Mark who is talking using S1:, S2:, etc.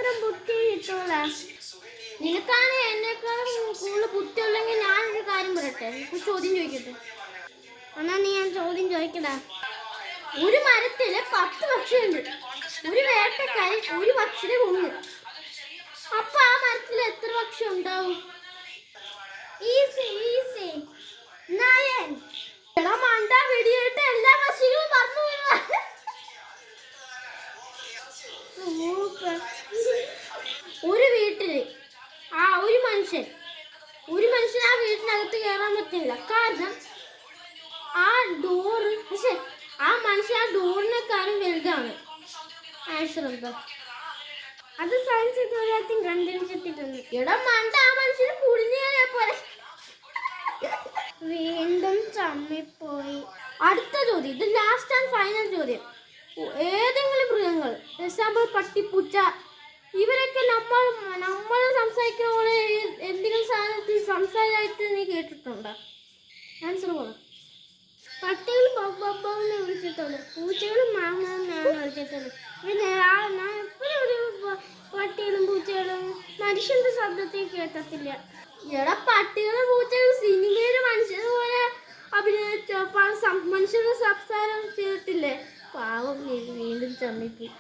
S1: അത്ര ബുദ്ധി കിട്ടൂല. നിനക്കാണ് എന്നെക്കാളും കൂടുതൽ ബുദ്ധി ഉള്ളെങ്കിൽ ഞാനൊരു കാര്യം പറയട്ടെ, ചോദ്യം ചോദിക്കട്ടെ. എന്നാ നീ ഞാൻ ചോദ്യം ചോദിക്കടാ. ഒരു മരത്തില് 10 പക്ഷിയുണ്ട്. ഒരു വേട്ടക്കാരൻ ഒരു പക്ഷിനെ കൊന്നു. അപ്പൊ ആ മരത്തിൽ എത്ര പക്ഷി ഉണ്ടാവും? Easy easy. നയൻ. എടാ മണ്ട, വെടിയേറ്റ് എല്ലാ പക്ഷികളും പറന്നു വീണു. സൂപ്പർ. ഒരു വീട്ടില് ഒരു മനുഷ്യൻ ആ വീട്ടിനകത്ത് കയറാൻ പറ്റില്ല. കാരണം ആ ഡോറ്, പക്ഷെ ആ മനുഷ്യൻ ആ ഡോറിനെക്കാളും വലുതാണ്. ആൻസർ എന്താ? അത് സയൻസ് ഇതുവരെ കണ്ടുപിടിച്ചിട്ടുണ്ട്. എടാ മണ്ട, ആ മനുഷ്യന് കുടിഞ്ഞേറിയ പോലെ. വീണ്ടും ചമ്മിപ്പോയി. അടുത്ത ചോദ്യം, ഇത് ലാസ്റ്റ് ആൻഡ് ഫൈനൽ ചോദ്യം. ഏതെങ്കിലും മൃഗങ്ങൾ, എക്സാമ്പിൾ പട്ടി, പൂച്ച, ഇവരൊക്കെ നമ്മൾ സംസാരിക്കുന്ന പോലെ എന്തെങ്കിലും സാധനത്തിൽ സംസാരമായിട്ട് നീ കേട്ടിട്ടുണ്ടോ? ആൻസർ പറ. പട്ടികൾ ബൊബ്ബൊബ്ബെന്ന് വിളിച്ചിട്ടുള്ളൂ, പൂച്ചകളും മാമെന്നാണ് വിളിച്ചിട്ടുള്ളൂ. പിന്നെ ഞാൻ എപ്പോഴും ഒരു പട്ടികളും പൂച്ചകളും മനുഷ്യന്റെ ശബ്ദത്തിൽ കേട്ടത്തില്ല. എടാ പട്ടികളും പൂച്ചകളും സിനിമയിൽ മനുഷ്യരെ പോലെ അഭിനയിച്ച മനുഷ്യരുടെ സംസാരം ചെയ്തിട്ടില്ലേ? പാവം വീണ്ടും ചമ്മിപ്പോയി.